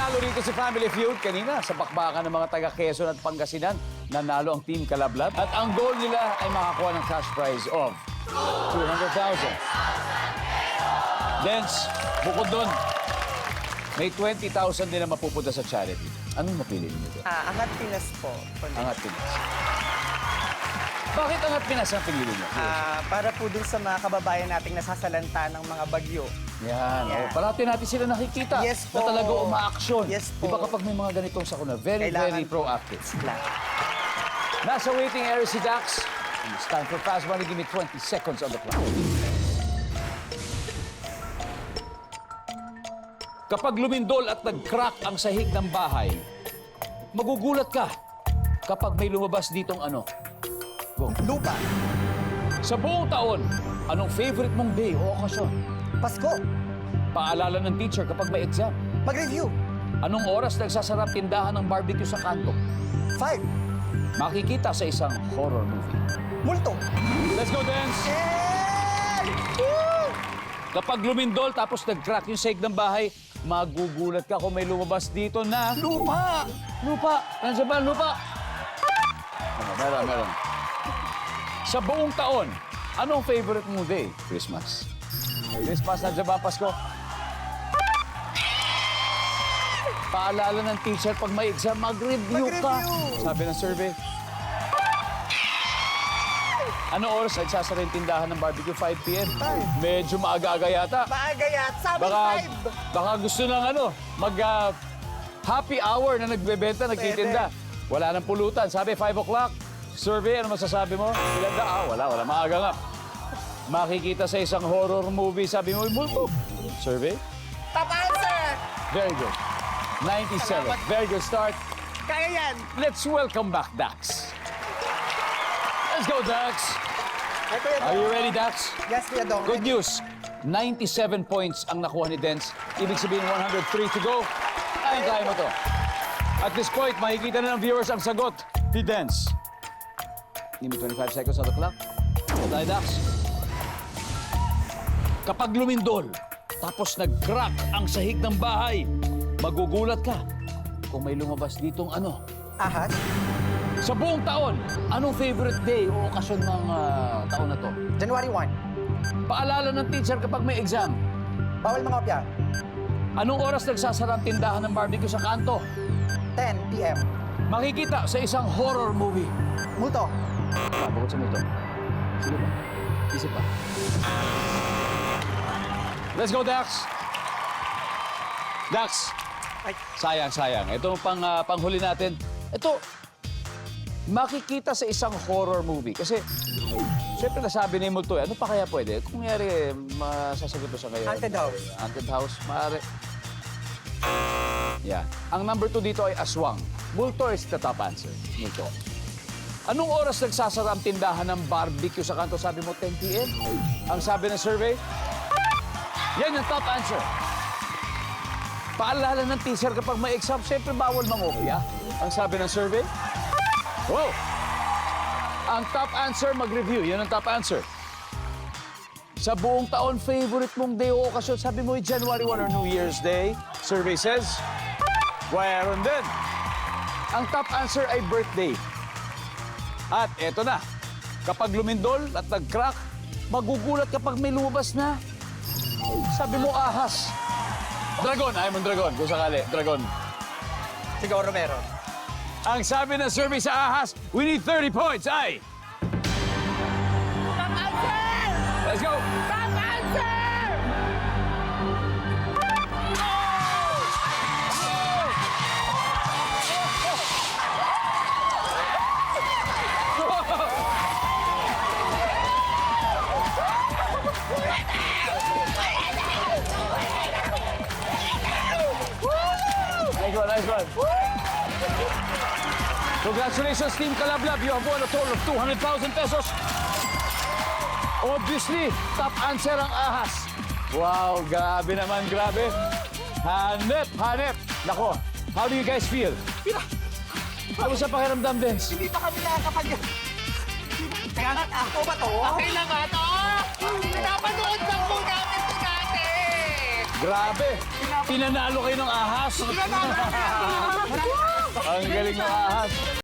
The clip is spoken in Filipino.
Nanalo rito si Family Feud kanina sa bakbakan ng mga taga Quezon at Pangasinan. Nanalo ang Team Kalablab at ang goal nila ay makakuha ng cash prize of 200,000. Dance, bukod doon, may 20,000 din na mapupunta sa charity. Anong napili niyo doon? Angat Pinas po. Angat Pinas. Bakit Angat Pinas ang pinili niyo? Para po dun sa mga kababayan nating nasasalanta ng mga bagyo. Yan. Oh, parati natin sila nakikita Yes na po. talaga uma-action. Yes po. Diba kapag may mga ganitong sakuna, very, Kailangan very proactive. Sila. Nasa waiting area si Dax. And it's time for Fast Money. Give me 20 seconds on the clock. Kapag lumindol at nag-crack ang sahig ng bahay, magugulat ka kapag may lumabas ditong ano. Go. Lupa. Sa buong taon, anong favorite mong day o okasyon? Pasko. Paalala ng teacher kapag may exam. Mag-review. Anong oras nagsasarap tindahan ng barbecue sa kanto? 5. Makikita sa isang horror movie. Multo. Let's go, dance! Yay! Woo! Kapag lumindol tapos nag-crack yung sahig ng bahay, magugulat ka kung may lumabas dito na... Lupa. Lupa! Nandiyan ba ang lupa? Meron. Sa buong taon, anong favorite mong day? Christmas. Christmas, nandiyan ba Pasko? Paalala ng teacher, pag may exam, mag-review ka. Mag-review. Sabi ng survey. Ano oras nagsasara yung tindahan ng barbecue? 5 p.m.? 5. Medyo maaga-aga yata. Maaga yan. Sabi Baka, 5. baka gusto ng happy hour na nagbebenta, nagtitinda. Wala nang pulutan. Sabi, 5 o'clock. Survey, ano masasabi mo? Ilan na? Wala. Maaga nga. Makikita sa isang horror movie, sabi mo, multo. Survey? Top answer. Very good. 97. Very good start. Kaya yan. Let's welcome back Dax. Let's go, Dax. Ito yan. Are you ready, Dax? Yes, Kuya Dong. Good news. 97 points ang nakuha ni Dance. Ibig sabihin, 103 to go. Kaya mo to. At this point, makikita na ng viewers ang sagot ni Dance. Give me 25 seconds on the clock. Ito tayo, Dax. Kapag lumindol, tapos nag-crack ang sahig ng bahay, magugulat ka kung may lumabas ditong ano. Ahas. Sa buong taon, anong favorite day o okasyon ng taon na to? January 1. Paalala ng teacher kapag may exam. Bawal mangopya. Anong oras nagsasara ang tindahan ng barbecue sa kanto? 10 p.m. Makikita sa isang horror movie. Multo. Bukod sa multo. Sige ba? Isip pa. Let's go, Dax! Dax! Ay. Sayang. Ito panghuli natin. Ito, makikita sa isang horror movie. Kasi, siyempre nasabi ni Multo, ano pa kaya pwede? Kung mayari, masasagot mo siya kayo. Haunted house. Haunted house, maaari. Yan. Ang number 2 dito ay aswang. Multo is the top answer. Multo. Anong oras nagsasara ang tindahan ng barbecue sa kanto? Sabi mo, 10 p.m.? Ang sabi ng survey? Yan yung top answer. Paalala ng teacher kapag may exam, siyempre bawal mangopya. Ang sabi ng survey? Wow! Ang top answer, mag-review. Yan ang top answer. Sa buong taon, favorite mong day o okasyon, sabi mo, January 1 or New Year's Day. Survey says, mayroon din. Ang top answer ay birthday. At eto na, kapag lumindol at nag-crack, magugulat kapag may lumabas na. Sabi mo, ahas. Dragon, ayaw mong dragon, kung sakali, dragon. Siguro meron. Ang sabi ng survey sa ahas, we need 30 points, ay! Top answer! Let's go! Top answer! Nice one. Congratulations, Team Kalablab. You have won a total of 200,000 pesos. Obviously, top answer ang ahas. Wow, grabe naman, grabe. Hanep. Nako, how do you guys feel? Ano sa pakiramdam, Vince? Hindi pa kami nakakapag... Kaya nga, ako ba to? Okay lang nga to. Pinapanood lang po namin ito dati. Grabe. Pinanalo kayo ng ahas. Ang galing ng ahas.